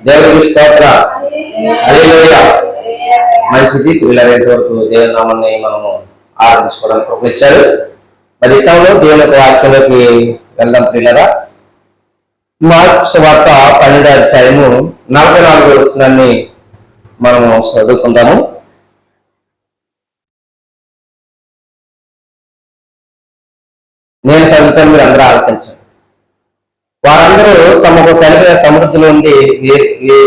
దేవుడికి స్తోత్ర. హల్లెలూయా. మంచిది పిల్లలైన వరకు దేవుని నామాన్ని మనము ఆరాధించుకోవడానికి ప్రయత్నించారు. మరి ఈ సమయంలో దేవుని యొక్క వాక్యంలోకి వెళ్దాం పిల్లరా. మార్కు సువార్త 12వ అధ్యాయము 44వ వచనాన్ని మనము చదువుకుందాము. నేను చదువుతాను, మీరు అందరూ ఆలోచించండి. వారందరూ తమకు కలిగిన సమృద్ధి నుండి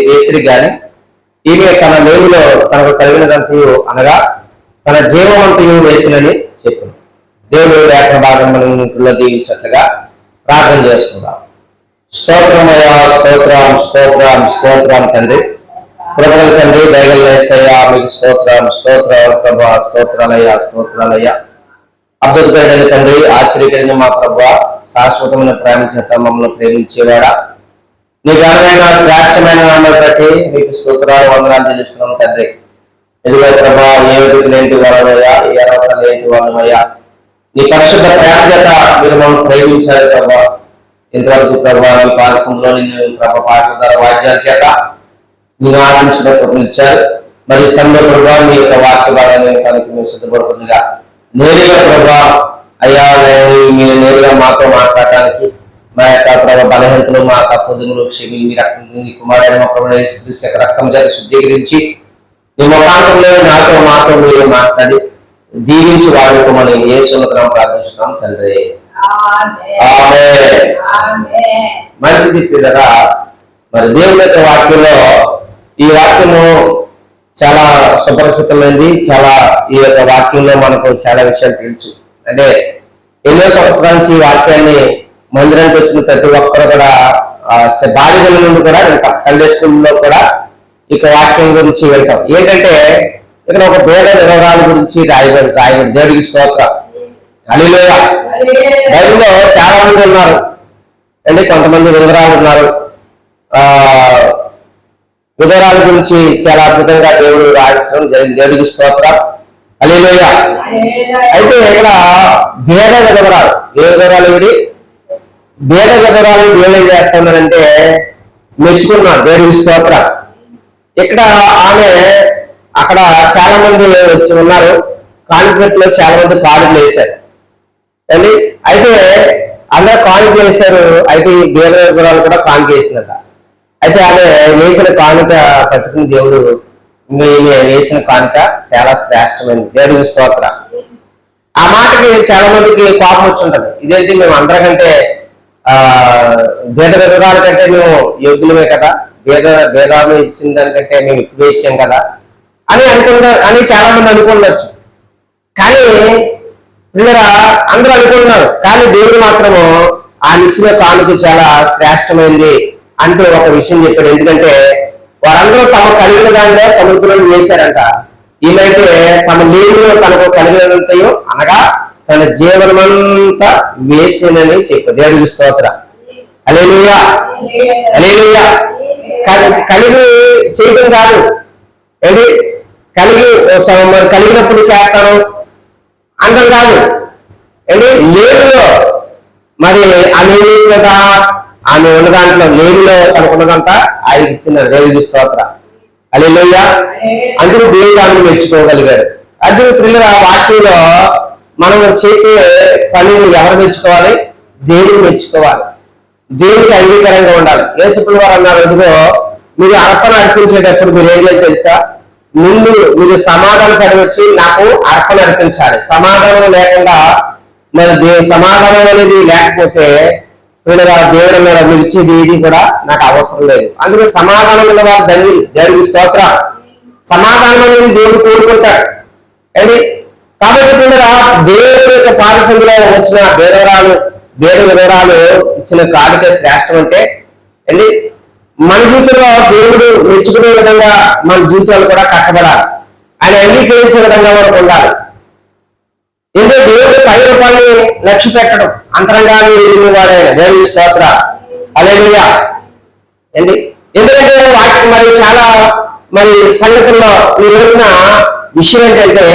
వేచిరి గాని ఈమె తన లేమిలో తనకు కలిగినదంతయు అనగా తన జీవమంతయు వేసినని చెప్పారు. దేవుడు లేఖన భాగం దీవించినట్లుగా ప్రార్థన చేసుకుందాం. స్తోత్రమయ్యా, స్తోత్రం స్తోత్రం స్తోత్రం తండ్రి, కృపగల తండ్రి, దయగల యేసయ్యా మీకు స్తోత్రం స్తోత్రం ప్రభా, స్తోత్రాలయ్యా స్తోత్రాలయ్యా. అద్భుతమైన తండ్రి, ఆశ్చర్యకరమైన మా ప్రభువా, శాశ్వతమైన ప్రేమ చేత మమ్మల్ని ప్రేమించేవాడా, నీ ఘనమైన శ్రేష్టమైన నామాన్ని బట్టి మీకు స్తోత్రాలు వందనాలు చెల్లిస్తున్నాం తండ్రి. ఎదుగో ప్రభా, ఏ లేంటి వాళ్ళమయ్యా, ఏ అర్హత లేంటి వాళ్ళమయ్యా, నీ పరిశుద్ధ ప్రేమ చేత మీరు మమ్మల్ని ప్రేమించారు ప్రభా. ఇంతవరకు ప్రభా మీ పాదసంలో నిన్ను ప్రభా పాటల ద్వారా వాద్యాల చేత నేను ఆనందించడం ఇచ్చారు. మరి ఈ సమయంలో ప్రభా మీ యొక్క వాక్య భాగాన్ని కనుక మీరు సిద్ధపడుతుందిగా నేరుగా ప్రభా అయ్యా మీరు నేరుగా మాతో మాట్లాడటానికి మా యొక్క ప్రభావ బలహీనతలు మా తప్పుదములు క్షమి మీ రక్తం మీ కుమారుడైన మా ప్రభువైన యేసుక్రీస్తు యొక్క రక్తం చేత శుద్ధీకరించి మీ ముఖాంతంలో నాతో మాతో మీరు మాట్లాడి దీవించి వాడుకోమని యేసునామమున ప్రార్థిస్తున్నాం తండ్రి. ఆమేన్. మంచిది పిల్లరా. మరి దేవుని యొక్క వాక్యంలో ఈ వాక్యము చాలా సుపరిచితమైంది. చాలా ఈ యొక్క వాక్యంలో మనకు చాలా విషయాలు తెలుసు. అంటే ఎన్నో సంవత్సరాల నుంచి ఈ వాక్యాన్ని మందిరానికి వచ్చిన ప్రతి ఒక్కరు కూడా బాల్యదల నుండి కూడా వింటాం. సండే స్కూల్లో కూడా ఇక వాక్యం గురించి వింటాం. ఏంటంటే ఇక్కడ ఒక భేద వివరాల గురించి రాయబడి దేవుడికి స్తోత్రం. హల్లెలూయా. బైబిల్లో చాలా మంది ఉన్నారు అంటే కొంతమంది వివరాలు ఉన్నారు. వివరాల గురించి చాలా అద్భుతంగా దేవుడు రాయడం జరిగింది. దేవుడికి స్తోత్రం. హల్లెలూయా. అయితే ఇక్కడ భేద వివరాలు, ఏ వివరాలు ఇవి భేద వివరాలు దేవుడు ఏం చేస్తున్నారంటే మెచ్చుకున్నారు. దేవుడికి స్తోత్రం. ఇక్కడ ఆమె అక్కడ చాలా మంది వచ్చి ఉన్నారు. కాన్ఫ్లిక్ట్ లో చాలా మంది కానుకలు వేశారు అండి. అయితే అందరూ కానుకలు వేశారు. అయితే ఈ భేద వివరాలు కూడా కానుక వేసిందట. అయితే ఆమె వేసిన కానుక పట్టుకుని దేవుడు మీరు వేసిన కానుక చాలా శ్రేష్టమైనది. దేవుడికి స్తోత్రం. ఆ మాటకి చాలా మందికి కోపం వచ్చి ఉంటది. ఇదేంటి మేము అందరికంటే భేద వివరాల కంటే మేము యోగ్యులమే కదా, భేదాలు ఇచ్చిన దానికంటే మేము ఎక్కువ ఇచ్చాం కదా అని చాలా మంది అనుకుండొచ్చు. కానీ వీళ్ళ అందరూ అనుకుంటున్నారు. కానీ దేవుడు మాత్రము ఆయన ఇచ్చిన కానుక చాలా శ్రేష్టమైంది అంటూ ఒక విషయం చెప్పాడు. ఎందుకంటే వారందరూ తమ కలిగిన దానిలో సముద్రం వేశారంట. ఈమెయితే తమ లేనిలో తనకు కలిగినంతయో అనగా తన జీవనమంతా వేసినని చెప్పారు. దేవుడికి స్తోత్రం. హల్లెలూయా. హల్లెలూయా. కలిగి చేయడం కాదు ఏంటి, కలిగినప్పుడు చేస్తాను అంతం కాదు ఏంటి, లేనిలో మరి ఆమె ఏం చేసినట, ఆమె ఉన్న దాంట్లో లేనిలో తనకున్నదంతా ఆయనకి ఇచ్చినారు. దేవుడికి స్తోత్రం. హల్లెలూయా. అందుకు దేవుడు ఆమెను మెచ్చుకోగలిగారు. అది పిల్లల వాక్యంలో మనం చేసే పనిని ఎవరు మెచ్చుకోవాలి? దేవుడు మెచ్చుకోవాలి. దేవుడికి అంగీకారంగా ఉండాలి. యేసుప్రభువు వారు అన్నారు, ఎందుకో మీరు అర్పణ అర్పించేటప్పుడు మీరు ఏం చేయాలి తెలుసా? ముందు మీరు సమాధానం పడి వచ్చి నాకు అర్పణ అర్పించాలి. సమాధానం లేకుండా మరి సమాధానం అనేది లేకపోతే దేవుడు అన్నాడు, మీరు ఇచ్చేది ఏది కూడా నాకు అవసరం లేదు. అందుకే సమాధానం ఉన్న వారు ధన్యులు. దేవుడికి స్తోత్రం. సమాధానం అనేది దేవుడు కోరుకుంటాడు అండి. కాబట్టి దేవుడి యొక్క పారిశుద్ధ్యంలో వచ్చిన భేద వివరాలు ఇచ్చిన కానుక శ్రేష్టం అంటే అండి, మన జీవితంలో దేవుడు మెచ్చుకునే విధంగా మన జీవితాలు కూడా కట్టబడాలి. ఆయన అంగీకరించే విధంగా మనకు ఉండాలి. ఎందుకంటే దేవుడు 10 రూపాయలు లక్ష్య పెట్టడం అంతరంగాన్ని వెళ్ళిన వాడైన దేవుడి స్తోత్ర. హల్లెలూయా అండి. ఎందుకంటే వాటికి మరి చాలా మరి సంగతుల్లో ఈ రోజున విషయం ఏంటంటే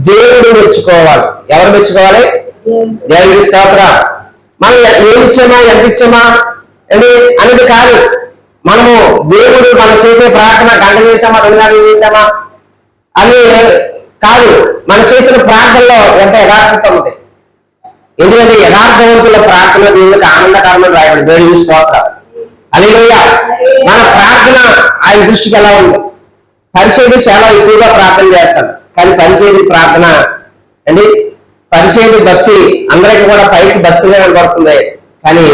దేవుడు మెచ్చుకోవాలి. ఎవరు మెచ్చుకోవాలి? దేవుడికి స్తోత్ర. మనం ఏమి ఇచ్చామా, ఎంత ఇచ్చామా అండి అనేది కాదు. మనము దేవుడు మనం చేసే ప్రార్థన గంట చేసామా 2 గంటలు చేసామా అని కాదు, మనం చేసిన ప్రార్థనలో ఎంత యథార్థత ఉంది. ఎందుకంటే యథార్థవంతుల ప్రార్థన దేవుడికి ఆనందకరమని రాయబడి దేవుడి స్తోత్రం. హల్లెలూయా. మన ప్రార్థన ఆయన దృష్టికి ఎలా ఉంది? పరిశీలి చాలా ఎక్కువగా ప్రార్థన చేస్తాడు, కానీ పరిశీలి ప్రార్థన అండి, పరిశీలి భక్తి అందరికీ కూడా పైకి భక్తిగా కనబడుతుంది, కానీ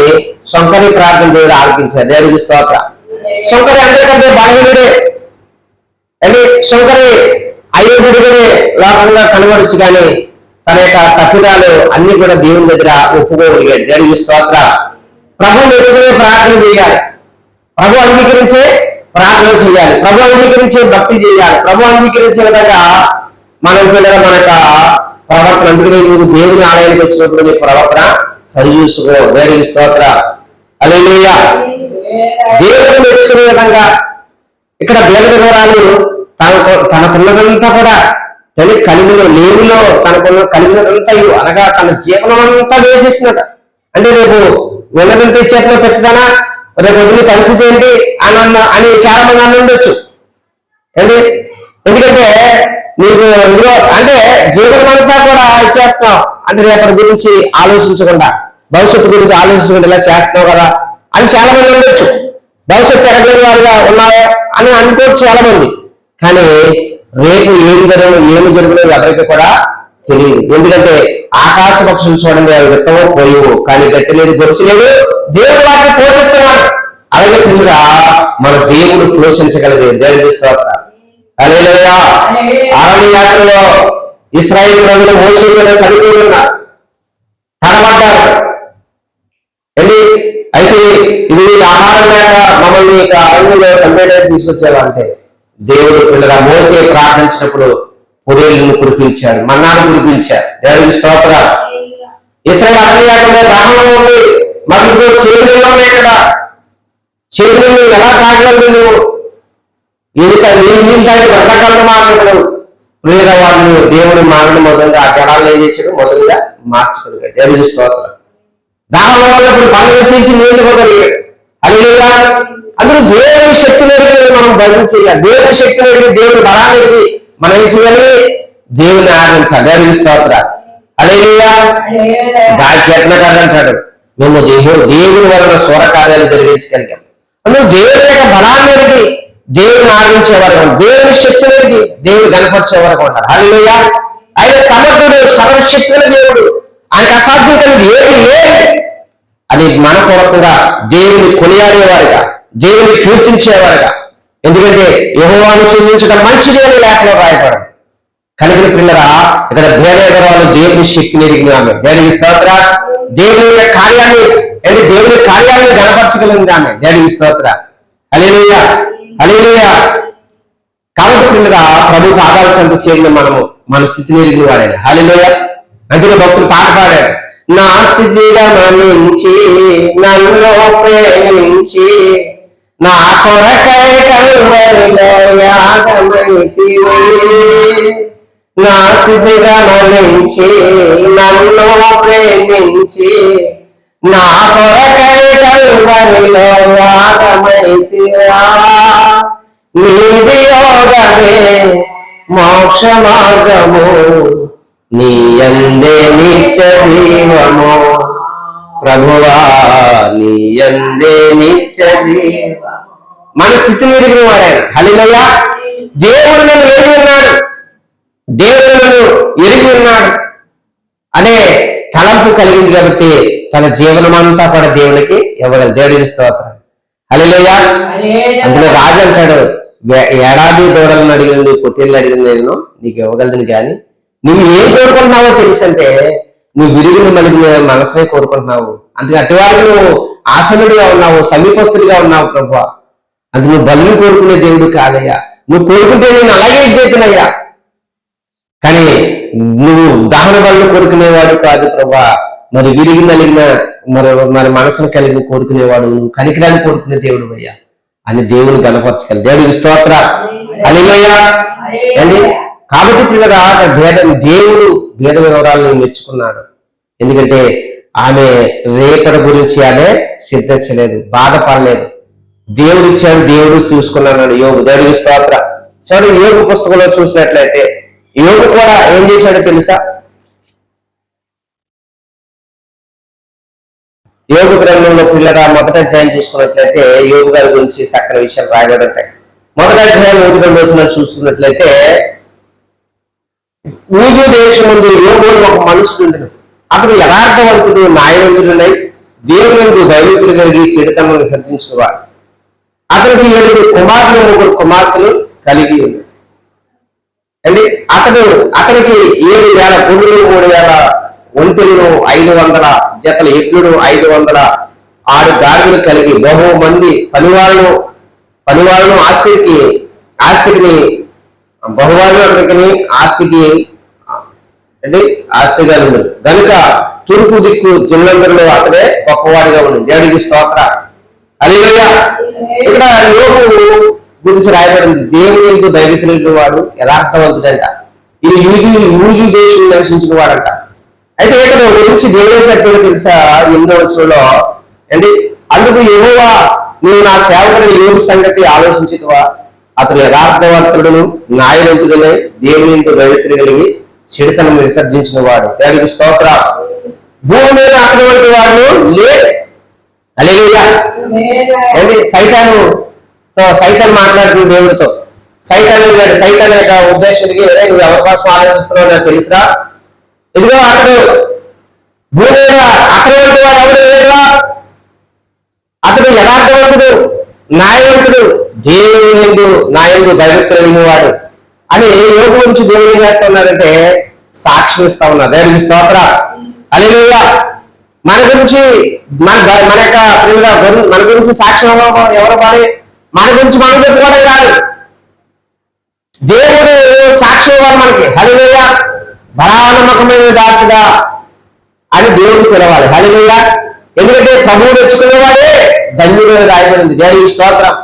సొంకరి ప్రార్థన దేవుడు ఆలకించారు. దేవుడి స్తోత్రం. సొంకరి అందరికంటే బలహీనుడే అండి, సొంకరి అయోగ్యుడిగానే లోకంగా కనబడచ్చు, కానీ తన యొక్క తప్పిదాలు అన్ని కూడా దేవుని దగ్గర ఒప్పుకోగలిగాడు. దేవుడి స్తోత్రం. ప్రభువుని ఎదుగునే ప్రార్థన చేయాలి, ప్రభు అంగీకరించే ప్రార్థన చేయాలి, ప్రభు అంగీకరించే భక్తి చేయాలి, ప్రభు అంగీకరించే విధంగా మనం పిల్లల మన యొక్క ప్రవర్తన. అందుకనే దేవుని ఆలయానికి వచ్చినప్పుడు నీ ప్రవర్తన సరిచూసుకో. దేవుడి స్తోత్రం. హల్లెలూయా. దేవుడు మెచ్చుకునే విధంగా ఇక్కడ భేద వివరాలు తనకున్నదంతా కూడా కలిమిలో లేమిలో కలిగినదంతా అనగా తన జీవనం అంతా వేసేసినట. అంటే రేపు ఉన్నదంతా ఇచ్చేట్లో పెంచుతానా, రేపు వదిలి పరిస్థితి ఏంటి అని చాలా మంది అని ఉండొచ్చు అండి. ఎందుకంటే నీకు ఇదిగో అంటే జీవనం అంతా కూడా ఇచ్చేస్తున్నావు అంటే రేపటి గురించి ఆలోచించకుండా, భవిష్యత్తు గురించి ఆలోచించకుండా ఇలా చేస్తున్నావు కదా అని చాలా మంది ఉండొచ్చు. భవిష్యత్తు ఎరగలేని వారుగా ఉన్నావా అని అనుకోవచ్చు చాలా మంది. కానీ రేపు ఏమి జరుగుతుందో ఎవరికి కూడా తెలియదు. ఎందుకంటే ఆకాశ పక్షులు చూడండి, అవి విత్తమో పోయివు, కానీ గట్టి లేదు, గొలుసు లేదు, దేవుడు వాటిని పోషిస్తున్నాడు. అలాగే పిల్లగా మన దేవుడు పోషించగలిగే. దేవుడి స్తోత్రం. హల్లెలూయా. అరణ్య యాత్రలో ఇశ్రాయేలు ప్రజలు మోషే మీద సరిపోతున్నారు, తడబడ్డారు అండి. అయితే ఇది ఆహారం లేక మమ్మల్ని అరణ్యంలో సంపేయడానికి తీసుకొచ్చారు అంటే దేవుడు పిల్లగా మోసే ప్రార్థించినప్పుడు పొదేళ్లను కురిపించాడు, మన్నాను కురిపించాడు. దేవుడి స్తోత్రం. ఇశ్రాయేలు అరణ్యాలలో దాహంలో ఉంది, మరి ఇప్పుడు చేతుల్లోనే కదా, చేతులను ఎలా తాగగలరు నువ్వు? నీళ్ళు తాగి బ్రతకలను మాట్లాడరు. ప్రియగా వాళ్ళు దేవుడు మానడం మొదలుగా ఆ జనాలను ఏం చేశాడు? మొదలుగా మార్చుకోగలిగాడు. దేవుడి స్తోత్రం. దాహంలో ఉన్నప్పుడు బలం వేసించి నీళ్లు పోగలిగాడు. హల్లెలూయా. అందులో దేవుని శక్తిని ఎరిగి మనం భజన చేయాలి. దేవుని శక్తిని ఎరిగి, దేవుని బలాన్ని ఎరిగి మనం ఏం చేయాలి? దేవుని ఆరాధించాలి. దేవుని స్తోత్రం. హల్లెలూయా. దానికి ఎట్లగాడు అంటాడు, మేము దేవుని వలన సూర కార్యాలు జరిగించగలిగాం. అందులో దేవుని యొక్క బలాన్ని ఎరిగి దేవుని ఆరాధించే వరకు, దేవుని శక్తిని ఎరిగి దేవుని కనపరిచే వరకు ఉంటారు. హల్లెలూయా. ఆయన సమర్థుడు, సర్వశక్తుల దేవుడు, ఆయనకు అసాధ్యం కలిగి ఏది లేదు అని మనపూర్వకంగా దేవుని కొనియాడేవారుగా, దేవుని కీర్తించేవారుగా. ఎందుకంటే యెహోవాను సూచించడం మంచిది అని లేఖలో రాయబడింది. కలిగిన పిల్లరా ఇక్కడ భేదగరాలు దేవుని శక్తిని ఎరిగిన ఆమె. దేవునికి స్తోత్రం. దేవుని యొక్క కార్యాన్ని అంటే దేవుని కార్యాన్ని గణపరచగలిగింది ఆమె. దేవునికి స్తోత్రం. హల్లెలూయా. హల్లెలూయా. కాబట్టి పిల్లరా ప్రభు పాదాల సంత చేయడం మనము మన స్థితిని ఎరిగిన వాడాలి. హల్లెలూయా. అందులో భక్తులు పాట పాడాడు, నా స్థితిగా మన్నించి నన్ను ప్రేమించి నా కొరకై కల్వరిలో యాగమైతివి. నా స్థితిగా మన్నించి నన్ను ప్రేమించి నా కొరకై కల్వరిలో యాగమైతివా. నీది యోగమే మోక్ష మార్గము, నీ యందే నిత్య జీవము. ప్రభువా నీ యందే నిత్య జీవము. మన స్థితిని ఎరిగిన వాడాడు. హల్లెలూయా. దేవుడు నన్ను ఎరిగి ఉన్నాడు, దేవుడు నన్ను ఎరిగి ఉన్నాడు అనే తలంపు కలిగింది కాబట్టి తన జీవనం అంతా కూడా దేవునికి ఇవ్వగలరు. దేవుడికి స్తోత్రం. హల్లెలూయా. అందులో రాజు అంటాడు, ఏడాది దూడలను అడిగింది, పొట్టేళ్ళు అడిగింది, నేను నీకు ఇవ్వగలను, కానీ నువ్వు ఏం కోరుకుంటున్నావో తెలుసు అంటే నువ్వు విరిగిన మలిగిన మనసునే కోరుకుంటున్నావు. అందుకే అటువారికి నువ్వు ఆసనుడిగా ఉన్నావు, సమీపస్తుడిగా ఉన్నావు ప్రభువా. అది నువ్వు బలిని కోరుకునే దేవుడు కాదయ్యా. నువ్వు కోరుకుంటే నేను అలాగే ఇచ్చేతునయ్యా, కానీ నువ్వు దహన బలను కోరుకునేవాడు కాదు ప్రభువా. మరి విరిగి నలిగిన మరి మనసును కలిగి కోరుకునేవాడు, నువ్వు కనికరాన్ని కోరుకునే దేవుడు అయ్యా అని దేవుని గణపరచగలరు. దేవుడికి స్తోత్రం. హల్లెలూయా. అండి కాబట్టి పిల్లగా దేవుడు భేద వివరాలను మెచ్చుకున్నాడు. ఎందుకంటే ఆమె రేపటి గురించి ఆమె సిద్ధించలేదు, బాధపడలేదు. దేవుడు ఇచ్చాడు, దేవుడు చూసుకున్నాడు యోగు. దేవుడికి స్తోత్ర. చూడండి, యోగు పుస్తకంలో చూసినట్లయితే యోగు కూడా ఏం చేశాడో తెలుసా? యోగు గ్రంథంలో పిల్లగా మొదటి అధ్యాయం చూసుకున్నట్లయితే యోగు గారి గురించి చక్కని విషయాలు రాయబడి ఉంటాయి. మొదటి అధ్యాయం 1 చూసుకున్నట్లయితే ఊజు దేశం ముందు యోగు ఒక మనుషుడు ఉండను. అతడు యథార్థవంతుడు, న్యాయవంతుడునై దేవుని దైవికులు కలిగి చెడుతనను విసర్జించువాడు. అతనికి 7 కుమారులు 3 కుమార్తెలు కలిగి ఉంది. అంటే అతనికి 7,000 పురులు, 3,000 ఒంటెలను, 500 జతల ఎద్దులు, 500 6 గాడిదలు కలిగి బహుమంది పనివాళ్ళను ఆస్తికి బహువాళ్ళు ఆస్తికి అంటే ఆస్తిగా ఉంది కనుక తూర్పు దిక్కు జిల్లందరిలో అతడే గొప్పవాడిగా ఉంది. దేవుడికి స్తోత్ర. హల్లెలూయా. ఇక్కడ యోగు గురించి రాయబడింది, దేవుని దైవికులు వాడు యథార్థవంతుడంట. ఇది యూజు దేశం నివసించిన వాడంట. అయితే ఇక్కడ గురించి దేవుడు చెప్పాడు తెలుసా? 8వ అంటే అందుకు యెహోవా, నీవు నా సేవకుడి యోగు సంగతి ఆలోచించుదువా? అతడు యథార్థవంతుడును, న్యాయవంతుడునే, దేవుని దైవికులు కలిగి చెడుతనం విసర్జించిన వాడు. దేవుడికి స్తోత్ర. భూమి మీద అటువంటి వాడు లేడు. హల్లెలూయా. సైతాన్ మాట్లాడుతున్న దేవుడితో సైతాన్ యొక్క ఉద్దేశానికి నువ్వు ఎవరి కోసం ఆలోచిస్తున్నావు నాకు తెలుసురా? ఇదిగో అతడు భూమి మీద అటువంటి వాడు ఎవరు లేదురా? అతడు యథార్థవంతుడు, న్యాయవంతుడు, దేవుని నాయందు దైవత్వం వాడు అని యోగు గురించి దేవుడు ఏం చేస్తున్నారంటే సాక్ష్యం ఇస్తా ఉన్నారు. దేవుడికి స్తోత్ర. హల్లెలూయా. మన గురించి మన యొక్క పిల్లగా మన గురించి సాక్ష్యం ఎవరు పాలి? మన గురించి మనం చెప్పుకోవడం కాదు, దేవుడు సాక్ష్యం ఇవ్వాలి మనకి. హల్లెలూయా. బలానమ్మకమైన దాసుగా అని దేవుడు పిలవాలి. హల్లెలూయా. ఎందుకంటే ప్రభువు మెచ్చుకునేవాడే ధన్యుడు రాయబడింది. దేవుడికి స్తోత్రం.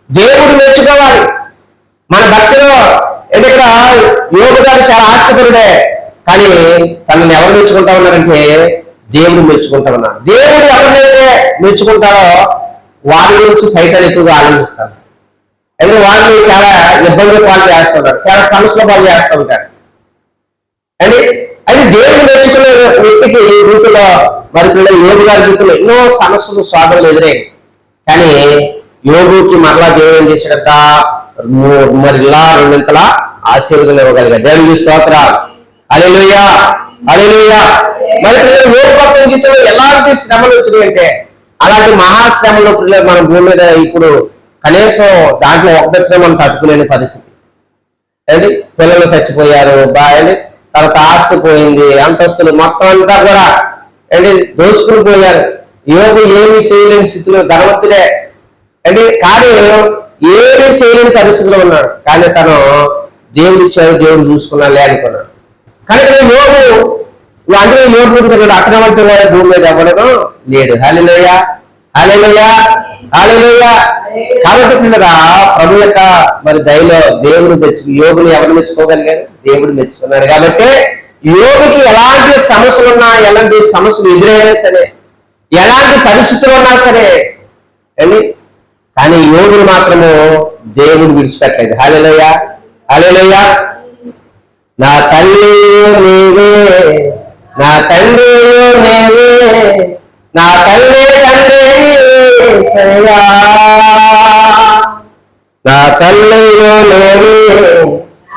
దేవుడు మెచ్చుకోవాలి మన భక్తిలో. అంటే ఇక్కడ యోగు గారు చాలా ఆస్తిపరుడే, కానీ తనని ఎవరు మెచ్చుకుంటా ఉన్నారంటే దేవుడు మెచ్చుకుంటా ఉన్నాడు. దేవుడు ఎవరినైతే మెచ్చుకుంటారో వారి గురించి సైతాన్ ఎక్కువగా ఆలోచిస్తాడు. అంటే వాళ్ళని చాలా ఇబ్బందులు పాలు చేస్తుంటారు, చాలా సమస్యల పాలు చేస్తూ ఉంటారు. అంటే అది దేవుడు మెచ్చుకునే వ్యక్తికి జీవితంలో వారి పిల్లలు యోగు గారి జీవితంలో ఎన్నో సమస్యలు స్వాగతం ఎదురే, కానీ యోగుకి మరలా దేవుడు ఏం చేశాడట? మరిలా 2 ఆశీర్వాదం ఇవ్వగలిగాడు. దేవుడికి స్తోత్ర. హల్లెలూయా. హల్లెలూయా. మరి పిల్లలు యోగు భక్తుల జీవితంలో ఎలాంటి శ్రమలు వచ్చినాయంటే అలాంటి మహాశ్రమలో పిల్లలు మన భూమి మీద ఇప్పుడు కనీసం దాంట్లో ఒకటి మనం తట్టుకోలేని పరిస్థితి. ఏంటి, పిల్లలు చచ్చిపోయారు, తర్వాత ఆస్తి పోయింది, అంతస్తులు మొత్తం అంతా కూడా ఏంటి దోసుకుని పోయారు. యోగు ఏమీ చేయలేని స్థితిలో ధనవంతుడే అంటే, కానీ ఏమీ చేయలేని పరిస్థితిలో ఉన్నాడు. కానీ తను దేవుడు ఇచ్చాడు, దేవుడు చూసుకున్నాలే అనుకున్నాడు. కానీ యోగు అంటే యోగు గురించి అక్రమంటే భూమి మీద ఎవడనో లేడు. హల్లెలూయా. హల్లెలూయా. హల్లెలూయా. కాబట్టి ప్రభు యొక్క మరి దయలో దేవుడు యోగుని ఎవరు మెచ్చుకోగలిగారు? దేవుడు మెచ్చుకున్నాడు. కాబట్టి యోగుకి ఎలాంటి సమస్యలు ఉన్నా, ఎలాంటి సమస్యలు ఎదురైనా సరే, ఎలాంటి పరిస్థితులు ఉన్నా సరే అండి, కానీ యోగులు మాత్రము దేవుడు విడిచిపెట్టలేదు. హల్లెలూయా. హల్లెలూయా. నా తల్లి నీవే, నా తండ్రి నీవే, నా తల్లి తండ్రి యేసయ్యా, నా తల్లియో నీవే,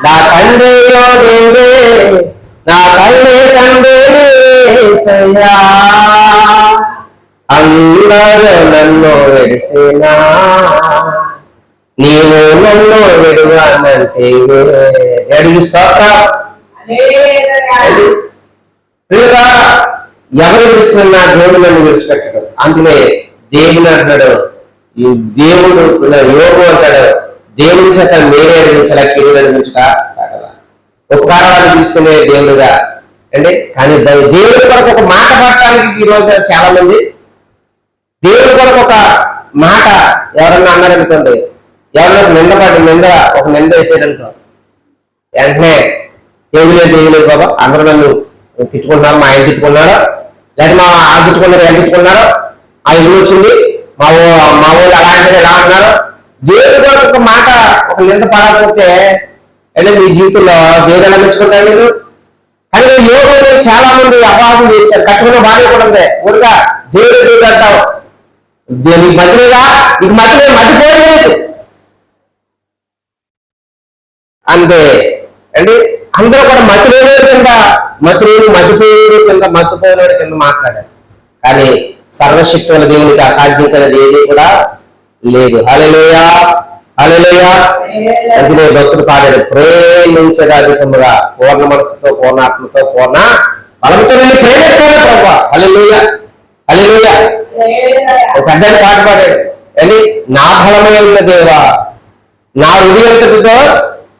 నా తండ్రియో నీవే, నా తల్లి తండ్రి యేసయ్యా, అందరూ నన్ను విడిసినా నీవు నన్ను విడువానంటే. దేవుడికి స్తోత్రం. ఎవరు విడిచినా దేవుడు నన్ను విడిచిపెట్టడు. అందుకే దేవుడు అంటాడు, ఈ దేవుడు యోగు అంటాడు, దేవుడి చేత మీరే అనిపించాల, కిరీలు అనిపించక ఉపకారాలు తీసుకునే దేవుడుగా అంటే. కానీ దేవుడి కొరకు ఒక మాట పడటానికి ఈరోజు చాలా మంది దేవుడి కొరకు ఒక మాట ఎవరన్నా అన్నారనుకోండి, ఎవరైనా ఒక నింద వేసేదనుకో, వెంటనే దేవులేదు బాబా, అందరూ నన్ను తిట్టుకుంటున్నారు, మా ఆయన తిట్టుకున్నారో, లేదా మా ఆ తిట్టుకున్నారు, ఎంత తిట్టుకున్నారో, ఆ ఇల్లు వచ్చింది, మా ఊళ్ళు అలాంటిది ఎలా అన్నారు, దేవుడు ఒక మాట ఒక నింద పడకపోతే అంటే మీ జీవితంలో దేవుడు ఎలా మెచ్చుకుంటారు మీరు? కానీ యోగులు చాలా మంది అపవాదం చేశారు. కట్టుకున్న భార్య కూడా ఉంది, ఊరుగా దేవుడు దేవుడు అంటావు, నీకు మధ్యగా నీకు మధ్యపోలేదు అంతే అండి. అందరూ కూడా మతిలేని కింద మతిపోయేడు కింద మతిపోయినోడు కింద మాట్లాడారు. కానీ సర్వశక్తుల దేవునికి అసాధ్యమైనది ఏది కూడా లేదు. హల్లెలూయా హల్లెలూయా. అందుకే భక్తుడు పాడాడు, ప్రేమించగా అధికముగా పూర్ణ మనసుతో పూర్ణాత్మతో పూర్ణ బలంతో నేను ప్రేమిస్తాను ప్రభా. హల్లెలూయా హల్లెలూయా. ఒక పెద్ద పాట పాడాడు, అది నా బలమైన దేవా నా హృదయంతో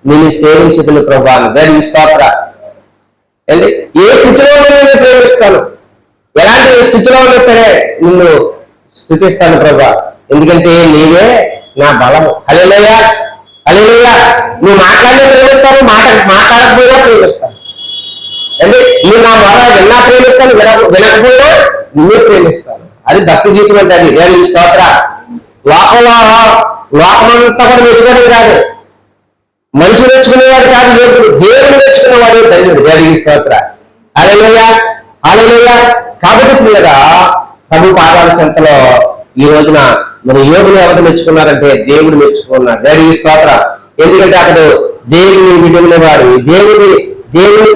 నేను సేవించదును ప్రభా అని. దానికి స్తోత్ర. ఏంటి ఏ స్థితిలో నేను ప్రేమిస్తాను, ఎలాంటి స్థితిలో ఉన్నా సరే నిన్ను స్తుతిస్తాను ప్రభా, ఎందుకంటే నీవే నా బలము. హల్లెలూయా హల్లెలూయా. నువ్వు మాట్లాడినా ప్రేమిస్తాను, మాట్లాడకపోయినా ప్రేమిస్తాను. అంటే నువ్వు నా మొర విన్నా ప్రేమిస్తాను, వినకపోయినా నువ్వే ప్రేమిస్తాను. అది భక్తి జీవితం అంటే అది. దేవునికి స్తోత్ర. లోకమంతా కూడా మెచ్చుకోవడం కాదు, మనుషులు మెచ్చుకునేవాడు కాదు దేవుడు, దేవుడు మెచ్చుకునేవాడు ధన్యుడు. దేవునికి స్తోత్ర. హల్లెలూయా హల్లెలూయా. కాబట్టి పిల్లగా ప్రభు పాదాల సంతలో ఈ రోజున మరి యోగులు ఎవరు మెచ్చుకున్నారంటే దేవుడు మెచ్చుకున్నారు. దేవునికి స్తోత్ర. ఎందుకంటే అతడు దేవుని విడుదల వాడు, దేవుని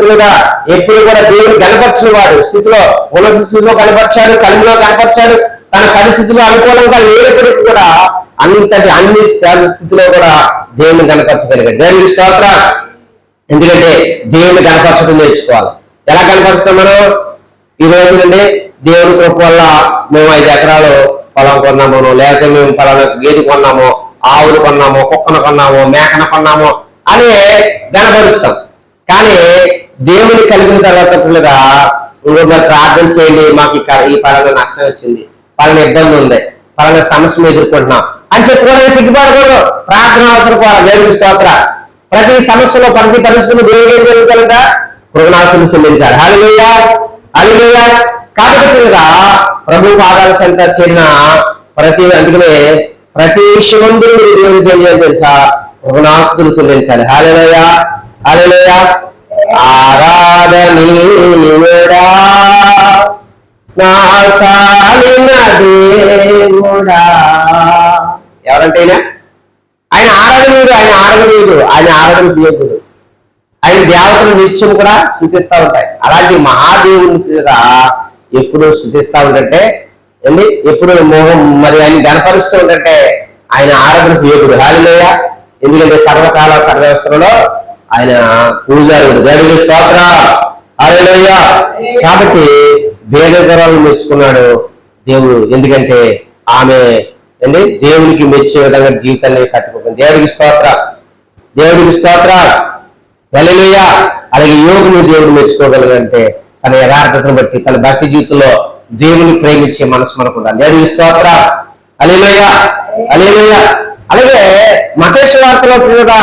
పిల్లగా ఎప్పుడు కూడా దేవుని కనపరిచిన వాడు స్థితిలో ఉన్నత స్థితిలో కనపరిచాడు, కలిమిలో కనపరిచాడు. తన పరిస్థితిలో అనుకూలంగా లేనప్పటికీ కూడా అన్ని స్థితిలో కూడా దేవుని కనపరచగలిగాడు. దేవునికి స్తోత్ర. ఎందుకంటే దేవుని కనపరచడం నేర్చుకోవాలి. ఎలా కనపరుస్తాం మనం? ఈ రోజు నుండి దేవుని కృప వల్ల మేము 5 ఎకరాలు పొలం కొన్నాము, లేకపోతే మేము పలానా గేదె కొన్నాము, ఆవులు కొన్నాము, కుక్కను కొన్నాము, మేకను కొన్నాము అని కనపరుస్తాం. కానీ దేవుని కలిగిన తర్వాత పిల్లగా ప్రార్థన చేయండి, మాకు ఈ పలానా నష్టం వచ్చింది, పలానా ఇబ్బంది ఉంది, పలానా సమస్యను ఎదుర్కొంటున్నాం అని చెప్పుకోవడానికి సిగ్గుపడకూడదు. ప్రార్థన అవసరం కూడా. దేవునికి స్తోత్ర. ప్రతి సమస్యలో ప్రతి పరిస్థితులు దేవుడు ఏం జరుగుతారంట? కృతజ్ఞతాస్తుతులు చెల్లించాలి. హల్లెలూయా హల్లెలూయా. కాబట్టి ప్రభు పాదాల సంత చేరిన అందుకనే ప్రతి విషయమందు మీరు దేవుడికి ఏం చేయాలి తెలుసా? కృతజ్ఞతాస్తుతులు చెల్లించాలి. హల్లెలూయా హల్లెలూయా. ఆరాధనీయుడా నా చాలిన దేవుడా. ఎవరంటే ఆయన ఆరాధనీయుడు, ఆయన ఆరాధన ప్రియకుడు. ఆయన దేవతలు నిత్యం కూడా స్తుతిస్తూ ఉంటాయి. అలాంటి మహాదేవునిగా ఎప్పుడు స్తుతిస్తూ ఉంటే ఎప్పుడు మోహం మరి ఆయన గణపరుస్తూ ఉంటే ఆయన ఆరాధన ప్రియకుడు. హల్లెలూయా. ఎందుకంటే సర్వకాల సర్వవస్థలో ఆయన పూజారుడు. దేవునికి స్తోత్ర. హల్లెలూయా. కాబట్టి భేదగరాలను మెచ్చుకున్నాడు దేవుడు. ఎందుకంటే ఆమె దేవునికి మెచ్చే విధంగా జీవితాన్ని కట్టుకుంది. దేవుడికి స్తోత్ర. దేవుడికి స్తోత్ర. హల్లెలూయా. అలాగే యోగుని దేవుడు మెచ్చుకోగలగంటే తన యథార్థతను బట్టి తన భక్తి జీవితంలో దేవుని ప్రేమించే మనసు మనకు ఉండాలి. దేవుడికి స్తోత్ర. హల్లెలూయా హల్లెలూయా. అలాగే మత్తయి వార్తలో కూడా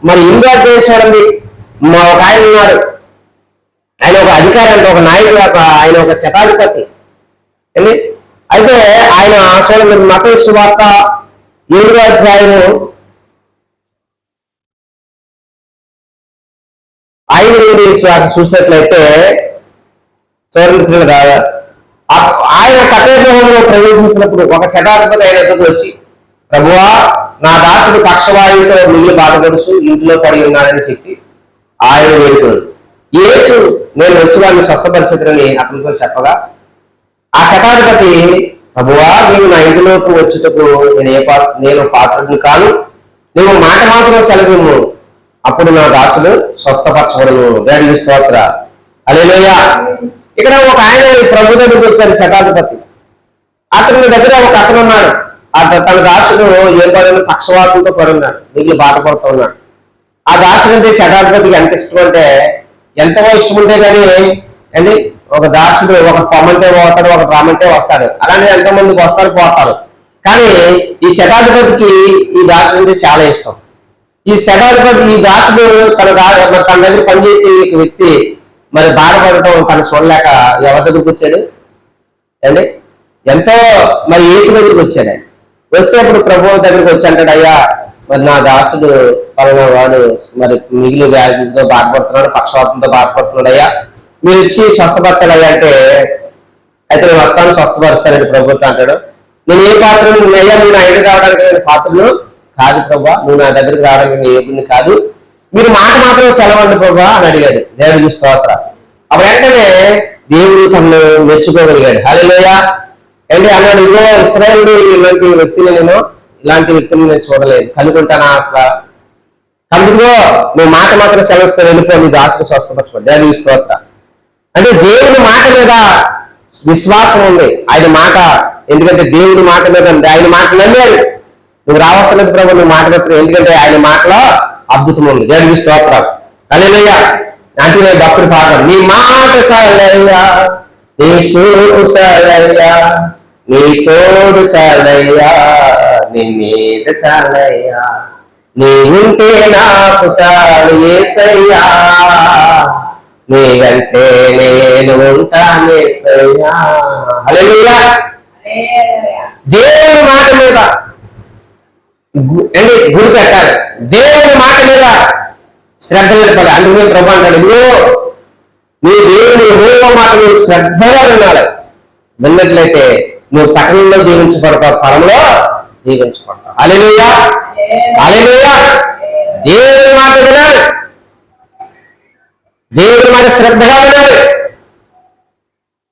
మరి ఇండియా చూడండి, ఒక ఆయన ఉన్నారు, ఆయన ఒక అధికారి అంటే ఒక నాయకుడు, ఆయన ఒక శతాధిపతి. అయితే ఆయన చూడండి మత్తయి వార్త 7వ అధ్యాయము 5 నుండి చూసినట్లయితే చూడండి, ఆయన కట్టేగృహంలో ప్రవేశించినప్పుడు ఒక శతాధిపతి ఆయన ఎదుగు వచ్చి, ప్రభువా నా దాసుడు పక్షవాయువుతో మిగిలి బాధపడుచు ఇంట్లో పడి ఉన్నాడని చెప్పి ఆయన వేడుకున్నాడు. యేసు నేను వచ్చి వాడిని స్వస్థపరిచితులని అతనితో చెప్పగా ఆ శతాధిపతి, ప్రభువా నీవు నా ఇంటిలోకి వచ్చుటకు నేను పాత్రుడిని కాను, నువ్వు మాట మాత్రం సెలవు, అప్పుడు నా దాసుడు స్వస్థపరచబడును. దేవునికి స్తోత్ర. హల్లెలూయా. ఇక్కడ ఒక ఆయన ప్రభు దగ్గరికి వచ్చారు శతాధిపతి. అతని దగ్గర ఒక అతను ఉన్నాడు. తన దాసుడు ఏం పడిన పక్షవాతంతో పడున్నాడు, మిగిలి బాధపడుతూ ఉన్నాడు. ఆ దాసుడు అంటే శతాధిపతికి ఎంత ఇష్టం అంటే, ఎంతగా ఇష్టం ఉంటే కానీ ఒక దాసుడు ఒక పొమ్మంటే పోతాడు, ఒక రామంటే వస్తాడు. అలానే ఎంతమందికి వస్తారు పోతారు. కానీ ఈ శతాధిపతికి ఈ దాసుడు అంటే చాలా ఇష్టం. ఈ శతాధిపతి ఈ దాసుడు తన దగ్గర పనిచేసే వ్యక్తి మరి బాధపడటం తను చూడలేక ఎవరి దగ్గరికి వచ్చాడు ఎంతో మరి యేసు దగ్గరికి వచ్చాడు. వస్తే అప్పుడు ప్రభు దగ్గరికి వచ్చి అంటాడు, అయ్యా మరి నా దాసుడు పలానా వాడు మరి మిగిలిన వ్యాధితో బాధపడుతున్నాడు, పక్షవాతంతో బాధపడుతున్నాడు, అయ్యా మీరు ఇచ్చి స్వస్థపరచాలయ్యా అంటే, అయితే నేను వస్తాను స్వస్థపరుస్తానండి ప్రభుత్వం అంటాడు. నేను ఏ పాత్రను అయ్యా నువ్వు నా ఇంటికి రావడానికి నేను పాత్రను కాదు ప్రభా, నువ్వు నా దగ్గరికి రావడానికి నేను ఏది కాదు, మీరు మాట మాత్రం సెలవండి ప్రభా అని అడిగాడు. దేవుడికి స్తోత్రం. అప్పుడు వెంటనే దేవుడు తనను మెచ్చుకోగలిగాడు. హల్లెలూయా ఏంటి అన్నాడు, ఇదిగో ఇశ్రాయేలు ఇలాంటి వ్యక్తిని నేను చూడలేదు, కనుకుంటానా అసలు అందుకో నువ్వు మాట మాత్రం సెలవుకొని వెళ్ళిపో, నీ దాసుకు స్వస్థపరచుకో. దేవుడికి స్తోత్రం. అంటే దేవుని మాట మీద విశ్వాసం ఉంది, ఆయన మాట, ఎందుకంటే దేవుడి మాట మీద ఉంది, ఆయన మాట నమ్మాడు. నువ్వు రావాల్సినది ప్రభు నువ్వు మాట పెట్టు, ఎందుకంటే ఆయన మాటలో అద్భుతం ఉంది. దేవుడికి స్తోత్రం. హల్లెలూయా. అంటే నేను భక్తుడు పాడతాను, నీ మాట చాలయ్యా, నీ సూరు చాలయ్యా, నీ తోడు చాలయ్యా, నీ మీద చాలయ్యా, నీ ఉంటే నాకు చాలు యేసయ్యా, నీకంటే నేను ఉంటానేసయ్యా. హల్లెలూయా. దేవుని మాట మీద అంటే గురి పెట్టాలి, దేవుని మాట మీద శ్రద్ధ నిలపాలి. అందుకే ప్రభు అంటాడు, ఇదిగో నీ దేవుని యెహోవా మాట మీరు శ్రద్ధగా వినాలి, విన్నట్లయితే నువ్వు పట్టణంలో దీవించబడతావు, పరంలో దీవించబడతావు. హల్లెలూయా. హల్లెలూయా. దేవుని మాట వినాలి, దేవుని మాట శ్రద్ధగా వినాలి.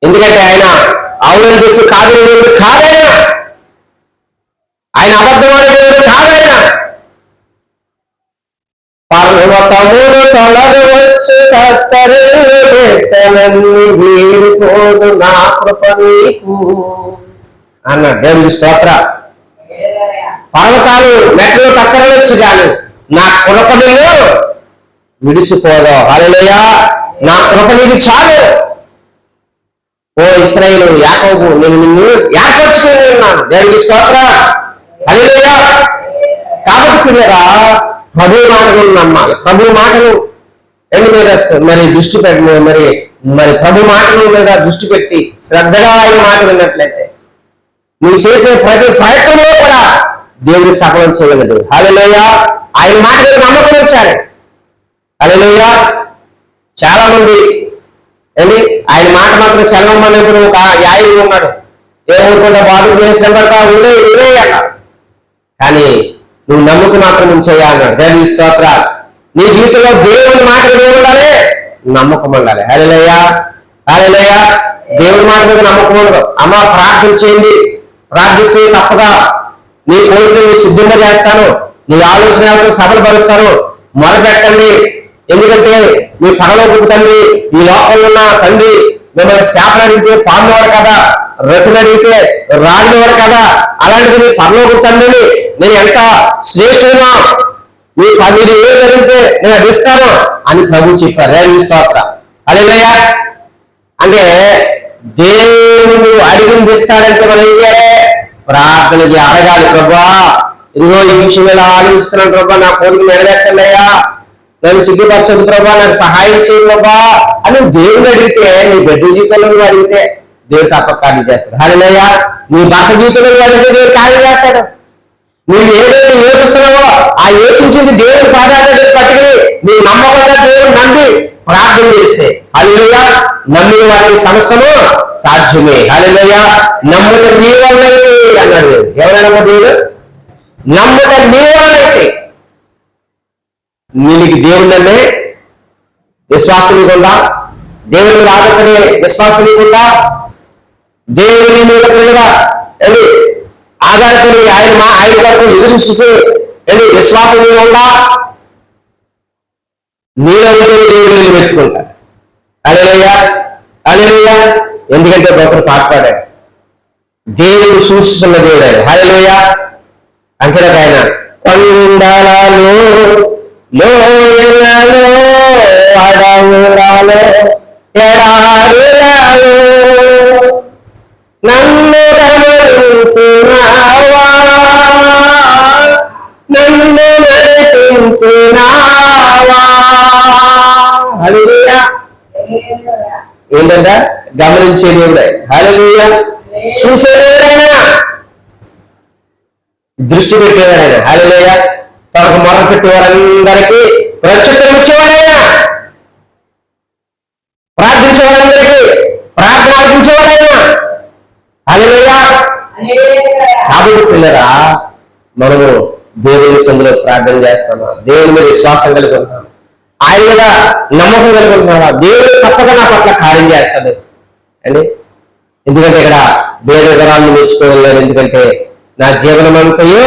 ఎందుకంటే ఆయన అవునని చెప్పి కాదు దేవుడు కాదైనా, ఆయన అబద్ధమైన దేవుడు కాదైనా. పర్వతములు తొలగవచ్చు కత్తరిల్లి వీడిపోదు నా కృప నీకు అన్నాడు. దేవుడి స్తోత్ర. పర్వతాలు మెట్లు కత్తరవచ్చు కానీ నా కృప నీవు విడిచిపోదు. హల్లెలూయా. నా కృప నీకు చాలు. ఓ ఇశ్రాయేలు యాకోబు, నేను నిన్ను ఏర్పరచుకుని ఉన్నాను. దేవుడికి స్తోత్ర. హల్లెలూయా. కాబట్టి పిల్లరా ప్రభు మాటలు నమ్మాలి, ప్రభు మాటలు ఎందు మీద మరి దృష్టి పెట్టి మరి మరి ప్రభు మాటల మీద దృష్టి పెట్టి శ్రద్ధగా ఆయన మాట విన్నట్లయితే నువ్వు చేసే ప్రతి ప్రయత్నంలో కూడా దేవుడికి సఫలం చేయగలదు. హల్లెలూయా. ఆయన మాట మీద నమ్మకం ఉంచాలి. హల్లెలూయా. చాలా మంది ఏంటి ఆయన మాట మాత్రం సెలవమ్మన్నప్పుడు ఒక యాయి ఉన్నాడు, ఏమనుకుంటా బాధకు చేసిన ఇదే అన్న, కానీ నువ్వు నమ్మకం మాత్రం ఉంచేయా అన్నాడు. దేవుని స్తోత్రాలు. నీ జీవితంలో దేవుని మాటలు ఏముండాలి? నమ్మకం ఉండాలి. హల్లెలూయా. హల్లెలూయా. దేవుని మాట మీద నమ్మకం ఉండదు. అమ్మ ప్రార్థన చేయండి, ప్రార్థిస్తే తప్పగా నీ కోరికలు సిద్ధంగా చేస్తాను, నీ ఆలోచనలను సఫలపరుస్తాను, మొదలుపెట్టండి. ఎందుకంటే మీ పరలోకపు తండ్రి, ఈ లోకంలో ఉన్న తండ్రి మిమ్మల్ని శాపలు అడిగితే పాడినవాడు కదా, రతులు అడిగితే రాడినవాడు కదా, అలాంటిది మీ పరలోకపు తండ్రిని నేను ఎంత శ్రేష్ఠున్నా, మీరు ఏ జరిగితే నేను అది ఇస్తాను అని ప్రభు చెప్పారు. దేవుని స్తోత్రం. హల్లెలూయా. అంటే దేవుడు అడిగింది ఇస్తాడంటే మనం ఏం చేయాలి? ప్రార్థన అడగాలి. ప్రభా ఇదిగో ఈ విషయం మీద ఆలోచిస్తున్నాను ప్రభా, నా కోరిక నెరవేర్చండి అయ్యా, నేను సిగ్గుపరచదు ప్రభా, నాకు సహాయం చేయ ప్రభా అని దేవుడు అడిగితే, నీ బిడ్డ జీవితంలో నువ్వు అడిగితే దేవుడు తప్పక కార్యం చేస్తాడు. హల్లెలూయా. నీ భర్త జీవితంలో నువ్వు అడిగితే దేవుడు కార్యం చేస్తాడు. నువ్వు ఏదైతే యోచిస్తున్నావో ఆ యోచించింది దేవుని పాదాల దగ్గర పట్టుకుని నీ నమ్మకంగా దేవుడు నమ్మి ప్రార్థన చేస్తే, హల్లెలూయా, నమ్మిన వారికి సమస్తము సాధ్యమే. హల్లెలూయా. నమ్ముట నీ వల్లైతే అన్నాడు. ఎవరైనా దేవుడు నమ్ముట నీ వల్లైతే, నీకు దేవుడు నమ్మే విశ్వాసం నీకుందా? దేవుని మీద ఆధారపడే విశ్వాసం నీకుందా? దేవుని మీద పిల్లగా ఆధారపడి ఆయన వరకు ఎదురు చూసే విశ్వాసం మీద ఉందా? నీరైతే దేవుడిని మెచ్చుకుంటా. హల్లెలూయా. హల్లెలూయా. ఎందుకంటే గొప్ప పాట పాడాడు, దేవుడు సూచిస్తున్న దేవుడు ఆయన. హల్లెలూయా. అంటే ఆయన కొండలలో లోయలలో అడవులలో ఎడారులలో నన్ను గమనించినావా, నన్ను నడిపించినావా. హల్లెలూయా. ఏంటంట? గమనించే దేవుడే. హల్లెలూయా. చూసే దేవుడైనా దృష్టి పెట్టేవారు ఆయన. హల్లెలూయా. తనకు మొర పెట్టేవారందరికీ ప్రత్యుత్తరం ఇచ్చేవారైనా, ప్రార్థించేవారందరికీ ప్రార్థన ఆలకించేవారైనా. హల్లెలూయా. కాబట్టి పిల్లరా, మనము దేవుని సందులో ప్రార్థన చేస్తామా? దేవుని మీద విశ్వాసం కలిగి ఉన్నాం, ఆయన మీద నమ్మకం కలిగి ఉన్నావా? దేవుడు తప్పక నా పట్ల కార్యం చేస్తాడు అండి. ఎందుకంటే ఇక్కడ భేదగరాన్ని నేర్చుకోగలరు, ఎందుకంటే నా జీవనం అంతయు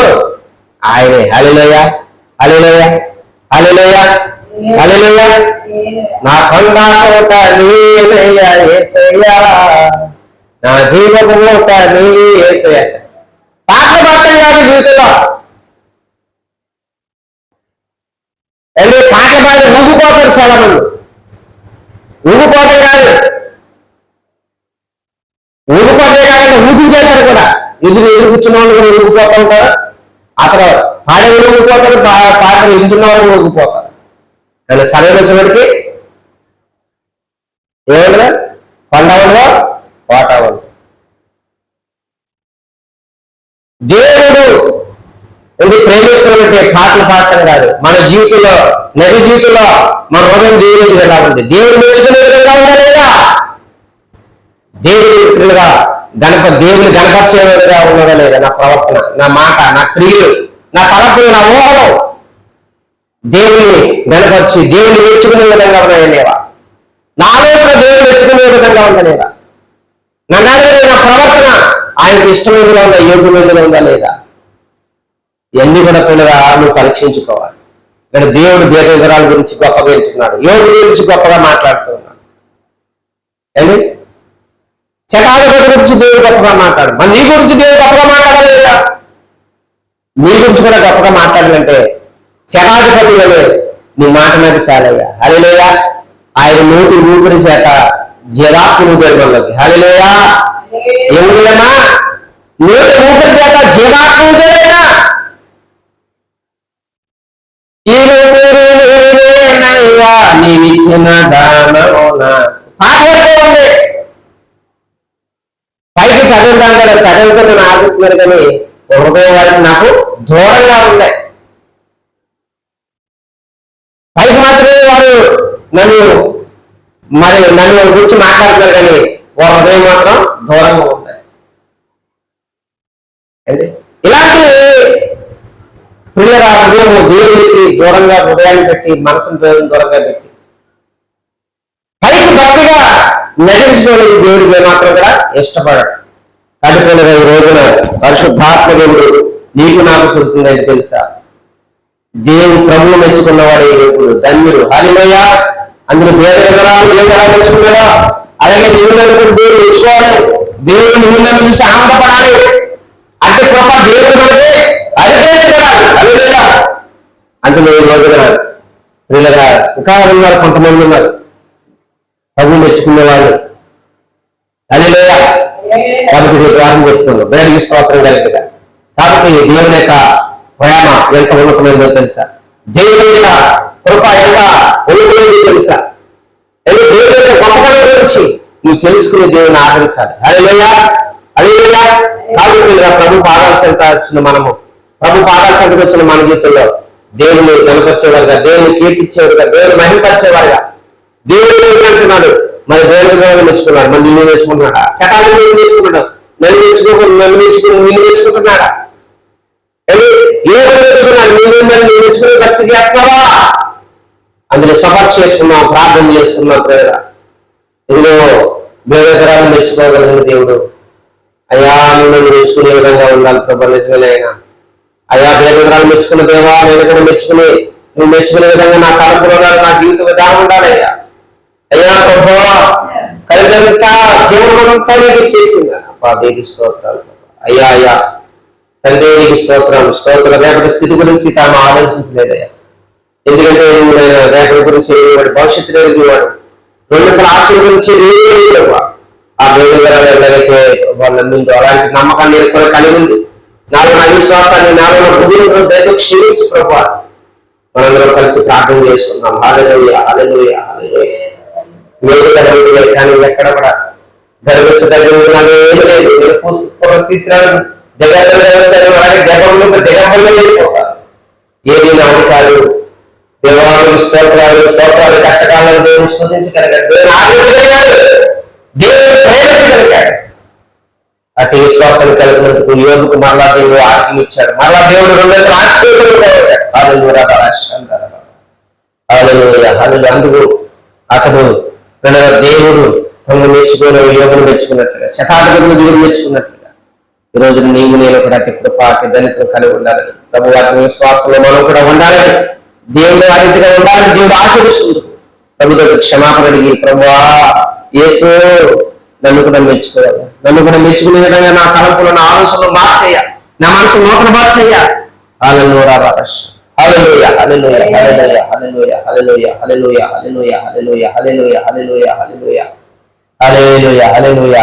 ఆయనే. హల్లెలూయా, హల్లెలూయా, హల్లెలూయా, హల్లెలూయా. నా కొండ కోట నీవయ్యా యేసయ్యా, నా జీవము కోట నీవే యేసయ్యా. పాటలు పాడటం కాదు జీవితంలో అండి. పాటలు పాడి ఊగిపోతారు చాలా మంది. ఊగిపోవటం కాదు, ఊగిపోతే కాదంటే ఊపించేస్తారు కూడా. ఎదురు కూర్చున్న వాళ్ళు కూడా ఊగిపోతూ ఉంటారు, అక్కడ పాడే ఊగిపోతారు, పాటలు వింటున్న వాళ్ళు ఊగిపోతారు. కానీ సమయం వచ్చినప్పటికీ ఏమన్నా కొండవల్లో కోటవలు. దేవుడు ప్రేమిస్తున్నట్టే పాటలు పాడటం కాదు, మన జీవితంలో నిజ జీవితంలో మన హృదయం దేవుడి ఎలా ఉంది, దేవుడు మెచ్చుకునే విధంగా ఉందా లేదా, దేవుడిగా దేవుని గణపరిచే విధంగా ఉన్నదా లేదా, నా ప్రవర్తన, నా మాట, నా క్రియలు, నా తలపులు, నా ఊహలు దేవుని గణపరిచి దేవుని మెచ్చుకునే విధంగా ఉన్నాయనేవా, నా ఆలోచన దేవుని మెచ్చుకునే విధంగా ఉందనేదా, నా ప్రవర్తన ఆయనకు ఇష్టమైనదిగా ఉందా, యోగ్యమైనదిగా ఉందా లేదా, ఇవన్నీ కూడా పిల్లగా నువ్వు పరీక్షించుకోవాలి. ఇక్కడ దేవుడు భేదవిధరాల గురించి గొప్పగా వెళ్తున్నాడు, యోగుల గురించి గొప్పగా మాట్లాడుతూ ఉన్నాడు. ఏంటి శతాధిపతి గురించి దేవుడు గొప్పగా మాట్లాడు. మరి నీ గురించి దేవుడు గొప్పగా మాట్లాడలేదా? నీ గురించి కూడా గొప్పగా మాట్లాడాలంటే శతాధిపతి వలె నీ మాట మీద చాలయ్యా. హల్లెలూయా. ఆయన నోటి ఊపిరి చేత జీవాత్మను దేవుళ్ళకి. హల్లెలూయా. ఏమిటమ్మా? నోటి ఊపిరి చేత జీవాత్మను దేవుడా. ఈ ఊపిరినయ్యా నీవిచ్చిన దానమున పాటలతో ఉంది. పైకి కదలడానికి కూడా కదలతో నన్ను ఆపిస్తున్నారు, కానీ హృదయం వారికి నాకు దూరంగా ఉన్నాయి. పైకి మాత్రమే వారు నన్ను గురించి మాట్లాడుతున్నారు, కానీ వారి హృదయం మాత్రం దూరంగా ఉంటాయి. ఇలాంటి పిల్లల హృదయం దేవుడికి దూరంగా హృదయాన్ని పెట్టి, మనసును దూరంగా పెట్టి పైకి భక్తిగా నటించడానికి దేవుడికి మాత్రం కూడా ఇష్టపడడు. కాబట్టి ఈ రోజున పరిశుద్ధాత్మ దేవుడు నీకు నాకు చెబుతుందని తెలుసా? దేవుడు ప్రభువు మెచ్చుకున్నవాడు దేవుడు ధన్యుడు. హల్లెలూయా. అందులో భేదవిధరాలు దేవుడు ఎలా మెచ్చుకున్నాడో అలాగే దేవుడు దేవుడు మెచ్చుకోవాలి. దేవుడు నిన్ను చూసి ఆనందపడాలి. అంటే కృప దేవుడు మనకి అనుగ్రహించబడాలి. హల్లెలూయా. అందులో ఈ రోజున పిల్లగా ఇంకా ఉన్నారు, కొంతమంది ఉన్నారు ప్రభువు మెచ్చుకునేవాళ్ళు. హల్లెలూయా. కాబట్టి ద్వారం చెప్తున్నాను, దేవుడికి స్తోత్రం కలిగిన. కాబట్టి దేవుని యొక్క ప్రేమ ఎంత ఉన్నతమైందో తెలుసా? దేవుని యొక్క కృప ఎంత ఉన్నతమైందో తెలుసా? దేవుని యొక్క గొప్పతనం గురించి నువ్వు తెలుసుకుని దేవుని ఆదరించాలి. హల్లెలూయా, హల్లెలూయా. కాబట్టి ప్రభు పాదాల సంత వచ్చిన మనము, ప్రభు పాదాల సంతకు వచ్చిన మన జీవితంలో దేవుని కనపరిచేవారుగా, దేవుని కీర్తించేవారుగా, దేవుని మహిమపరిచేవారుగా దేవుడు అంటున్నాడు. మరి దేవుని మెచ్చుకున్నాడు, మరి నిన్ను నేర్చుకుంటున్నాడా? శతాన్ని నేర్చుకున్నాడు, నన్ను నిన్ను నేర్చుకుంటున్నాడా? ఏదో నేర్చుకున్నాడు, నువ్వు నేర్చుకుని భక్తి చేస్తున్నావా? అందులో సపోర్ట్ చేసుకున్నాం, ప్రార్థన చేసుకున్నాం. ప్రేరణ ఇందులో భేదకరాలను మెచ్చుకోగలిగిన దేవుడు. అయ్యా నువ్వు నేర్చుకునే విధంగా ఉండాలి ప్రభు, నిజమే అయినా. అయ్యా భేదకరాలు మెచ్చుకున్న దేవా, నేను కూడా నువ్వు మెచ్చుకునే విధంగా నా తలంపులు ఉండాలి, నా జీవిత విధానం ఉండాలి. అయ్యా అయ్యా ప్రభా కలిగంతా జీవనమంతా నీకు ఇచ్చేసింది అప్పా, దేనికి స్తోత్రాలు. అయ్యా అయ్యా తండ్రి నీకు స్తోత్రాలు. రేపటి స్థితి గురించి తాను ఆలోచించలేదయ్యా. ఎందుకంటే రేపటి గురించి భవిష్యత్తు ఎదిగేవాడు, రెండుకల ఆశల గురించి ఆ వేదగరాలు ఎలాగైతే వాళ్ళు నమ్మిందో అలాంటి నమ్మకాన్ని కూడా కలిగి ఉంది. నాలో నా విశ్వాసాన్ని, నాలో నా బుద్ధిని దయతో క్షమించి ప్రభా మనందరం కలిసి ప్రార్థన చేసుకున్నాం. హల్లెలూయా, హల్లెలూయా, హల్లెలూయా. కానీ ఎక్కడ కూడా గర్వించదగ్గర ఏమి లేదు. తీసుకురావడం దిగంబరులు వెళ్ళిపోతారు. ఏది నాది కాదు. దేవాలయం స్తోత్రాలు కష్టకాలను దేవుడు స్తుతించగలిగాడు, దేవుడు ఆలోచించగలిగాడు, దేవుడు ప్రేమించగలిగాడు. అటు విశ్వాసాన్ని కలిగినందుకు యోగుకు మరలా దేవుడు ఆత్మ ఇచ్చాడు. మరలా దేవుడు రెండో అందుకు అతడు దేవుడు తమను మెచ్చుకున్న యోగును మెచ్చుకున్నట్లుగా, శతాధిపతులు దేవుడు మెచ్చుకున్నట్లుగా ఈరోజు నీవు నేను కూడా కృపాటి దళితులు కలిగి ఉండాలని, ప్రభు వాటిని విశ్వాసంలో మనం కూడా ఉండాలని, దేవుడు ఆ రీతిగా ఉండాలని దేవుడు ఆశీర్వదిస్తుంది. ప్రభు దగ్గర క్షమాపణ అడిగి, ప్రభువా యేసు నన్ను కూడా మెచ్చుకోవాలి, నన్ను కూడా మెచ్చుకునే విధంగా నా తలంపులు నా ఆలోచనలు మార్చేయ, నా మనసు నూతన మార్చేయ. హల్లెలూయా హల్లెలూయా హల్లెలూయా హల్లెలూయా హల్లెలూయా హల్లెలూయా హల్లెలూయా హల్లెలూయా హల్లెలూయా హల్లెలూయా హల్లెలూయా హల్లెలూయా హల్లెలూయా హల్లెలూయా హల్లెలూయా.